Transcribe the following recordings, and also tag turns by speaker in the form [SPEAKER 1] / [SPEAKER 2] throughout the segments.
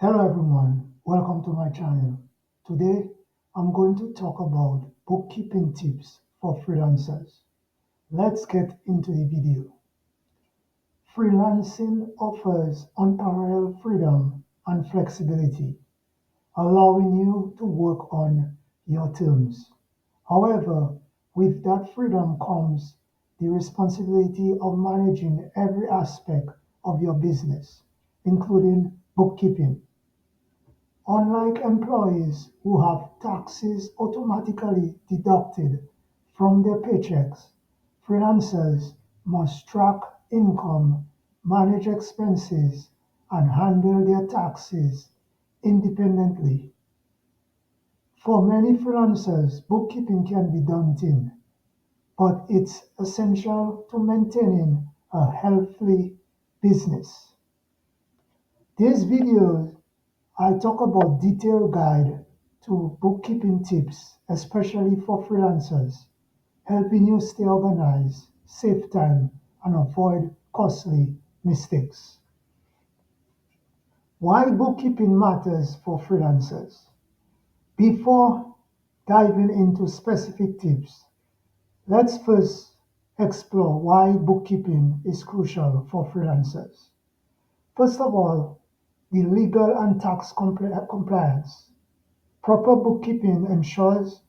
[SPEAKER 1] Hello everyone, welcome to my channel. Today I'm going to talk about bookkeeping tips for freelancers. Let's get into the video. Freelancing offers unparalleled freedom and flexibility, allowing you to work on your terms. However, with that freedom comes the responsibility of managing every aspect of your business, including bookkeeping. Unlike employees who have taxes automatically deducted from their paychecks, freelancers must track income, manage expenses, and handle their taxes independently. For many freelancers, bookkeeping can be daunting, but it's essential to maintaining a healthy business. This video I talk about detailed guide to bookkeeping tips, especially for freelancers, helping you stay organized, save time, and avoid costly mistakes. Why bookkeeping matters for freelancers? Before diving into specific tips, let's first explore why bookkeeping is crucial for freelancers. First of all, the legal and tax compliance. Proper bookkeeping ensures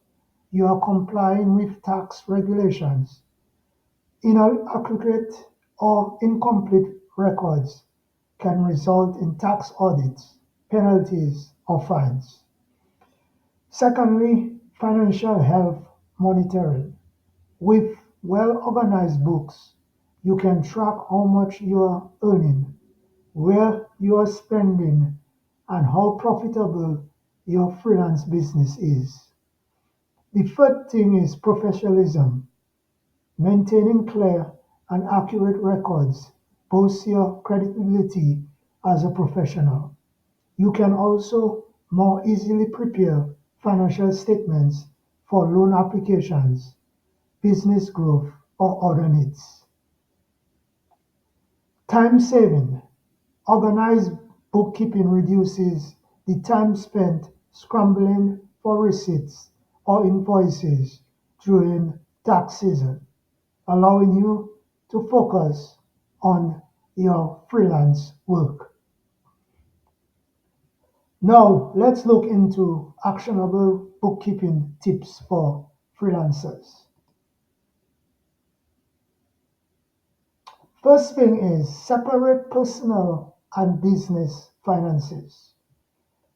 [SPEAKER 1] you are complying with tax regulations. Inaccurate or incomplete records can result in tax audits, penalties, or fines. Secondly, financial health monitoring. With well-organized books, you can track how much you are earning, where you are spending, and how profitable your freelance business is. The third thing is professionalism. Maintaining clear and accurate records boosts your credibility as a professional. You can also more easily prepare financial statements for loan applications, business growth, or other needs. Time saving. Organized bookkeeping reduces the time spent scrambling for receipts or invoices during tax season, allowing you to focus on your freelance work. Now, let's look into actionable bookkeeping tips for freelancers. First thing is separate personal and business finances.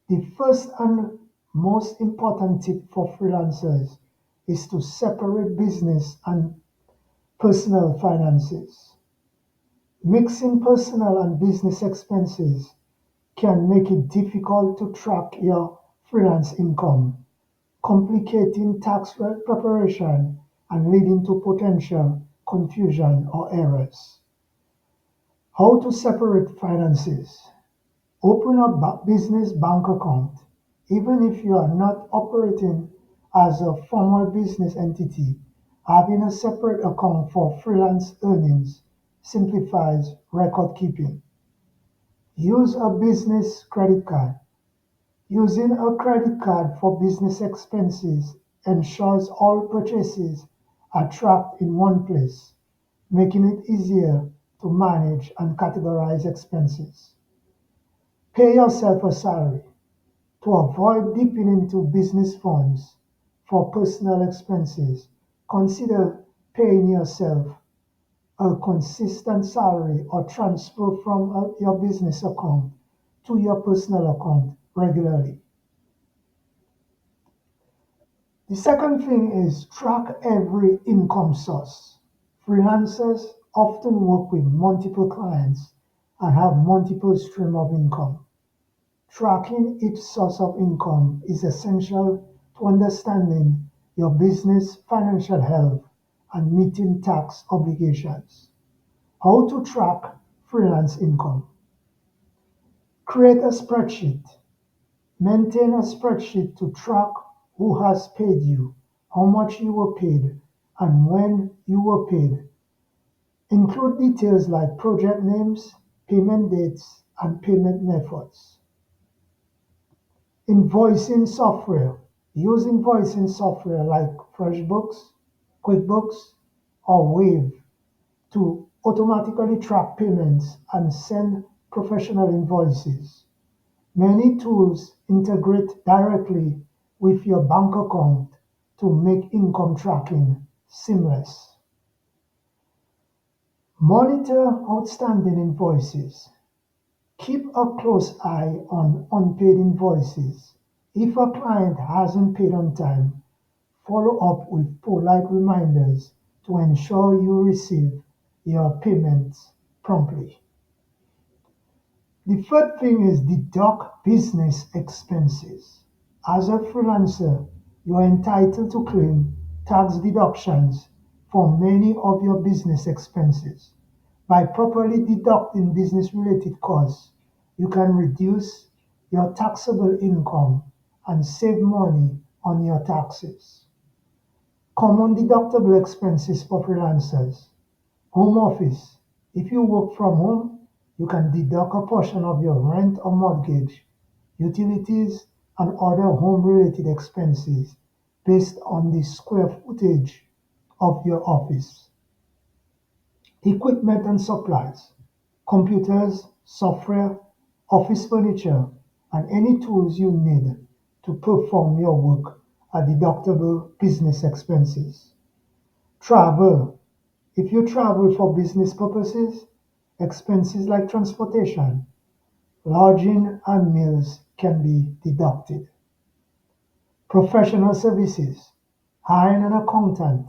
[SPEAKER 1] The first and most important tip for freelancers is to separate business and personal finances. Mixing personal and business expenses can make it difficult to track your freelance income, complicating tax preparation and leading to potential confusion or errors. How to separate finances? Open a business bank account. Even if you are not operating as a formal business entity, having a separate account for freelance earnings simplifies record keeping. Use a business credit card. Using a credit card for business expenses ensures all purchases are tracked in one place, making it easier to manage and categorize expenses. Pay yourself a salary. To avoid dipping into business funds for personal expenses, consider paying yourself a consistent salary or transfer from your business account to your personal account regularly. The second thing is track every income source. Freelancers often work with multiple clients and have multiple streams of income. Tracking each source of income is essential to understanding your business financial health and meeting tax obligations. How to track freelance income? Create a spreadsheet. Maintain a spreadsheet to track who has paid you, how much you were paid, and when you were paid. Include details like project names, payment dates, and payment methods. Invoicing software. Use invoicing software like FreshBooks, QuickBooks, or Wave to automatically track payments and send professional invoices. Many tools integrate directly with your bank account to make income tracking seamless. Monitor outstanding invoices. Keep a close eye on unpaid invoices. If a client hasn't paid on time, follow up with polite reminders to ensure you receive your payments promptly. The third thing is deduct business expenses. As a freelancer, you are entitled to claim tax deductions for many of your business expenses. By properly deducting business related costs, you can reduce your taxable income and save money on your taxes. Common deductible expenses for freelancers. Home office. If you work from home, you can deduct a portion of your rent or mortgage, utilities, and other home-related expenses based on the square footage of your office. Equipment and supplies. Computers, software, office furniture, and any tools you need to perform your work are deductible business expenses. Travel. If you travel for business purposes, expenses like transportation, lodging, and meals can be deducted. Professional services. Hiring an accountant,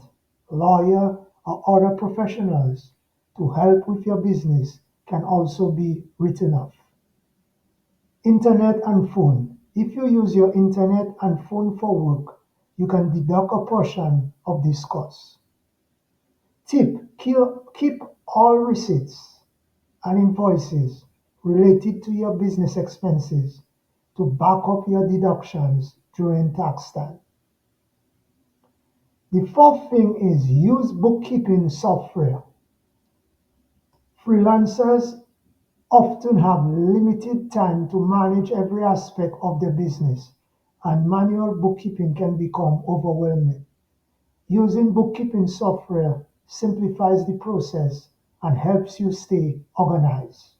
[SPEAKER 1] lawyer, or other professionals to help with your business can also be written off. Internet and phone. If you use your internet and phone for work, you can deduct a portion of this cost. Tip: keep all receipts and invoices related to your business expenses to back up your deductions during tax time. The fourth thing is use bookkeeping software. Freelancers often have limited time to manage every aspect of their business, and manual bookkeeping can become overwhelming. Using bookkeeping software simplifies the process and helps you stay organized.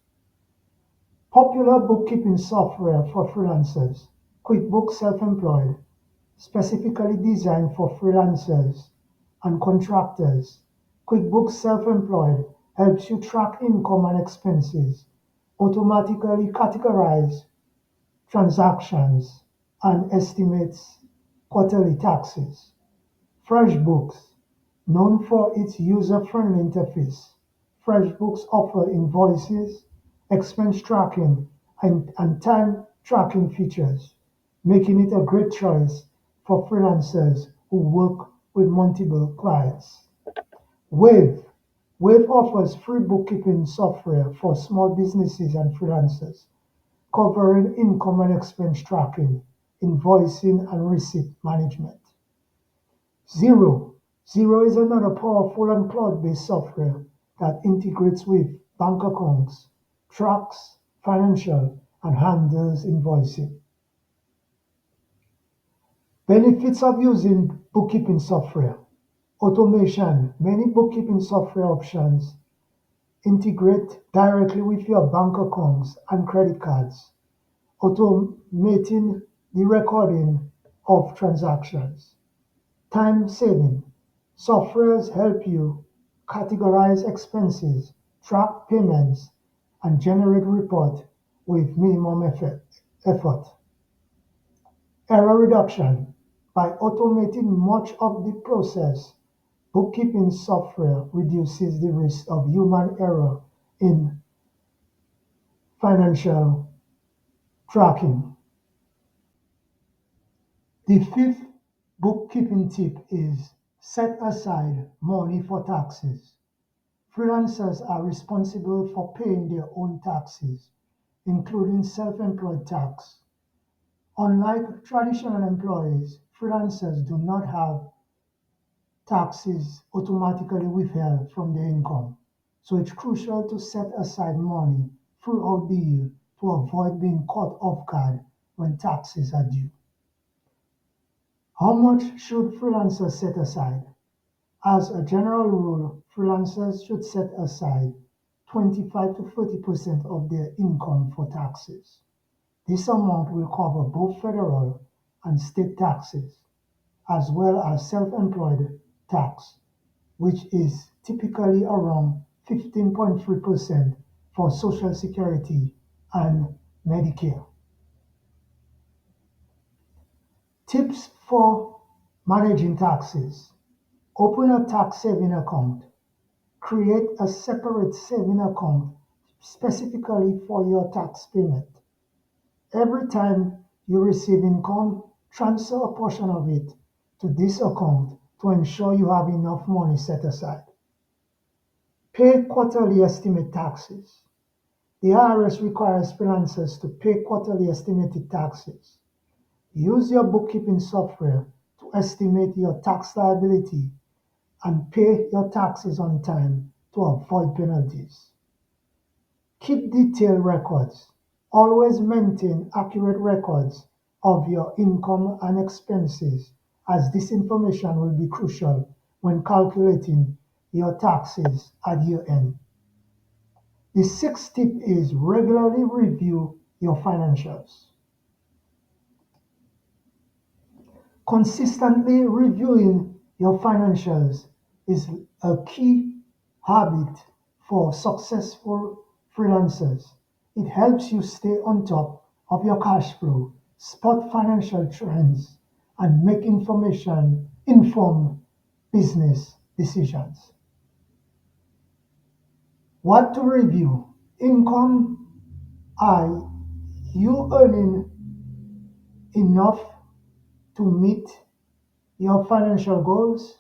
[SPEAKER 1] Popular bookkeeping software for freelancers: QuickBooks Self-Employed, specifically designed for freelancers and contractors. QuickBooks Self-Employed helps you track income and expenses, automatically categorize transactions, and estimates quarterly taxes. FreshBooks, known for its user-friendly interface, FreshBooks offer invoices, expense tracking, and time tracking features, making it a great choice for freelancers who work with multiple clients. Wave. Wave offers free bookkeeping software for small businesses and freelancers, covering income and expense tracking, invoicing, and receipt management. Xero. Xero is another powerful and cloud-based software that integrates with bank accounts, tracks financial, and handles invoicing. Benefits of using bookkeeping software. Automation. Many bookkeeping software options integrate directly with your bank accounts and credit cards, automating the recording of transactions. Time saving. Softwares help you categorize expenses, track payments, and generate reports with minimum effort. Error reduction. By automating much of the process, bookkeeping software reduces the risk of human error in financial tracking. The fifth bookkeeping tip is set aside money for taxes. Freelancers are responsible for paying their own taxes, including self-employed tax. Unlike traditional employees, freelancers do not have taxes automatically withheld from their income, so it's crucial to set aside money throughout the year to avoid being caught off guard when taxes are due. How much should freelancers set aside? As a general rule, freelancers should set aside 25 to 30% of their income for taxes. This amount will cover both federal and state taxes, as well as self-employed tax, which is typically around 15.3% for Social Security and Medicare. Tips for managing taxes. Open a tax saving account. Create a separate saving account specifically for your tax payment. Every time you receive income, transfer a portion of it to this account to ensure you have enough money set aside. Pay quarterly estimate taxes. The IRS requires freelancers to pay quarterly estimated taxes. Use your bookkeeping software to estimate your tax liability and pay your taxes on time to avoid penalties. Keep detailed records. Always maintain accurate records of your income and expenses, as this information will be crucial when calculating your taxes at year end. The sixth tip is regularly review your financials. Consistently reviewing your financials is a key habit for successful freelancers. It helps you stay on top of your cash flow, spot financial trends, and make information informed business decisions. What to review? Income. Are you earning enough to meet your financial goals?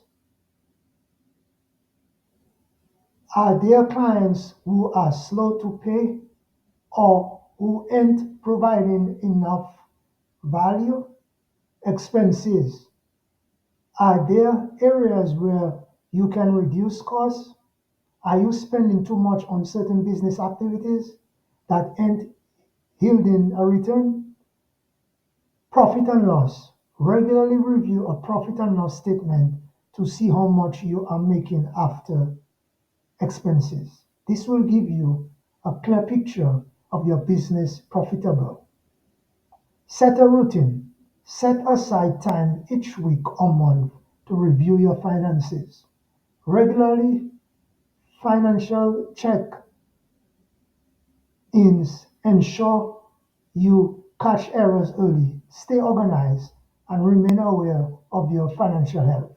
[SPEAKER 1] Are there clients who are slow to pay or who ain't providing enough value? Expenses. Are there areas where you can reduce costs? Are you spending too much on certain business activities that ain't yielding a return? Profit and loss. Regularly review a profit and loss statement to see how much you are making after expenses. This will give you a clear picture of your business profitable. Set a routine. Set aside time each week or month to review your finances. Regularly financial check-ins ensure you catch errors early, stay organized, and remain aware of your financial health.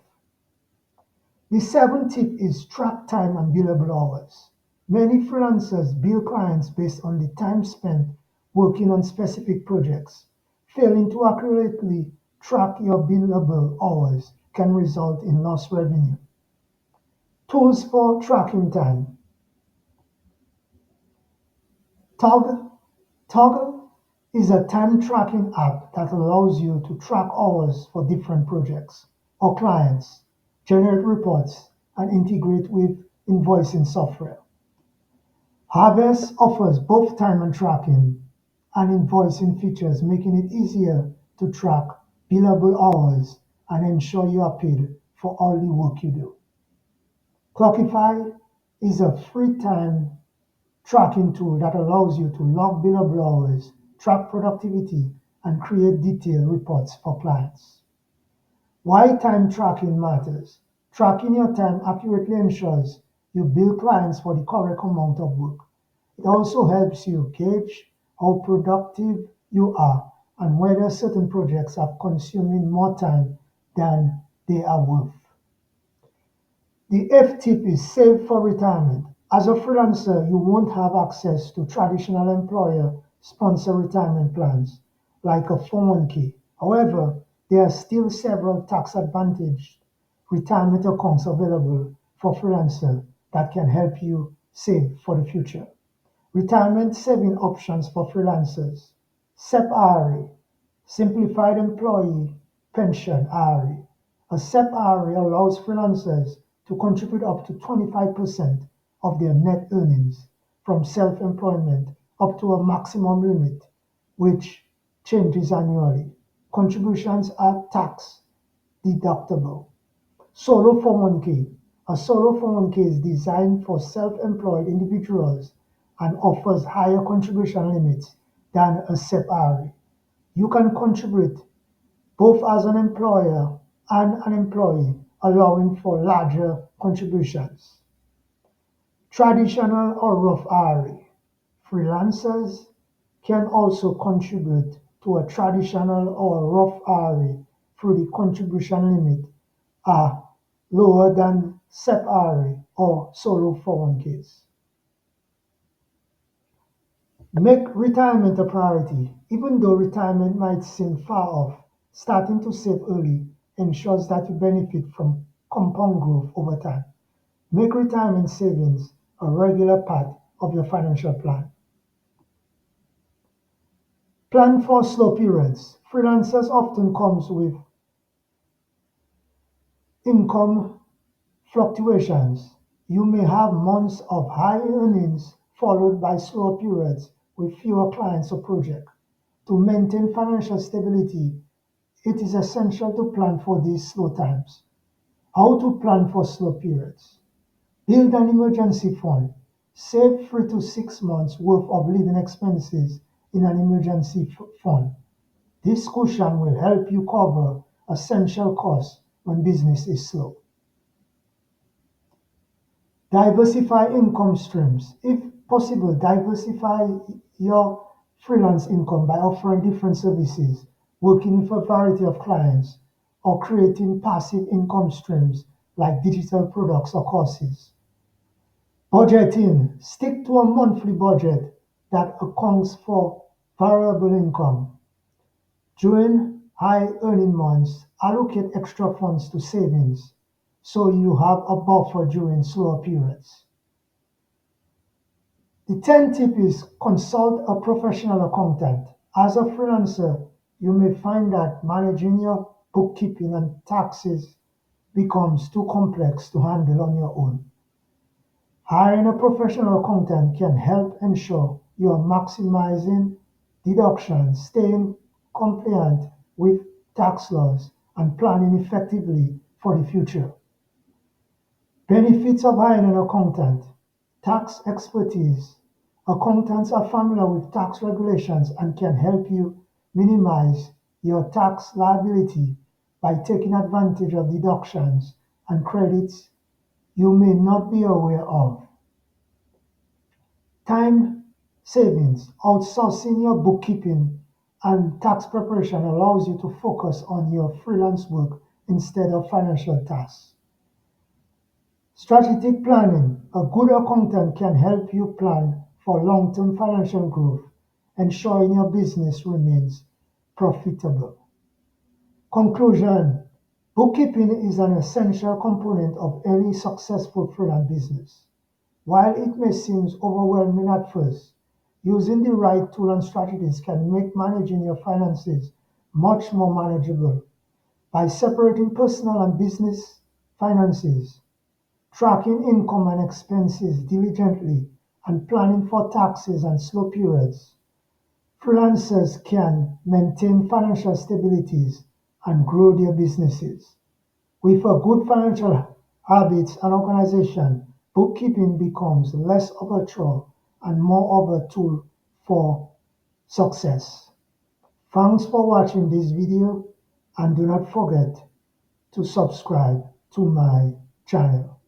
[SPEAKER 1] The seventh tip is track time and billable hours. Many freelancers bill clients based on the time spent working on specific projects. Failing to accurately track your billable hours can result in lost revenue. Tools for tracking time. Toggle is a time tracking app that allows you to track hours for different projects or clients, generate reports, and integrate with invoicing software. Harvest offers both time and tracking and invoicing features, making it easier to track billable hours and ensure you are paid for all the work you do. Clockify is a free time tracking tool that allows you to log billable hours, track productivity, and create detailed reports for clients. Why time tracking matters. Tracking your time accurately ensures you bill clients for the correct amount of work. It also helps you gauge how productive you are and whether certain projects are consuming more time than they are worth. The F tip is save for retirement. As a freelancer, you won't have access to traditional employer sponsored retirement plans like a 401k. However, there are still several tax advantaged retirement accounts available for freelancers that can help you save for the future. Retirement saving options for freelancers. SEP IRA, Simplified Employee Pension IRA. A SEP IRA allows freelancers to contribute up to 25% of their net earnings from self-employment up to a maximum limit, which changes annually. Contributions are tax deductible. Solo 401k. A solo 401k is designed for self-employed individuals and offers higher contribution limits than a SEP IRA. You can contribute both as an employer and an employee, allowing for larger contributions. Traditional or Roth IRA. Freelancers can also contribute to a traditional or Roth IRA through the contribution limit are lower than SEP IRA or solo 401ks. Make retirement a priority. Even though retirement might seem far off, starting to save early ensures that you benefit from compound growth over time. Make retirement savings a regular part of your financial plan. Plan for slow periods. Freelancers often comes with income fluctuations. You may have months of high earnings followed by slower periods with fewer clients or projects. To maintain financial stability, it is essential to plan for these slow times. How to plan for slow periods? Build an emergency fund. Save 3 to 6 months worth of living expenses in an emergency fund. This cushion will help you cover essential costs when business is slow. Diversify income streams. If possible, diversify your freelance income by offering different services, working with a variety of clients, or creating passive income streams like digital products or courses. Budgeting. Stick to a monthly budget that accounts for variable income. During high earning months, allocate extra funds to savings so you have a buffer during slower periods. The 10th tip is consult a professional accountant. As a freelancer, you may find that managing your bookkeeping and taxes becomes too complex to handle on your own. Hiring a professional accountant can help ensure you are maximizing deductions, staying compliant with tax laws, and planning effectively for the future. Benefits of hiring an accountant. Tax expertise. Accountants are familiar with tax regulations and can help you minimize your tax liability by taking advantage of deductions and credits you may not be aware of. Time savings. Outsourcing your bookkeeping and tax preparation allows you to focus on your freelance work instead of financial tasks. Strategic planning. A good accountant can help you plan for long-term financial growth, ensuring your business remains profitable. Conclusion. Bookkeeping is an essential component of any successful freelance business. While it may seem overwhelming at first, using the right tool and strategies can make managing your finances much more manageable. By separating personal and business finances, tracking income and expenses diligently, and planning for taxes and slow periods, freelancers can maintain financial stabilities and grow their businesses. With a good financial habits and organization, bookkeeping becomes less of a chore and more of a tool for success. Thanks for watching this video and do not forget to subscribe to my channel.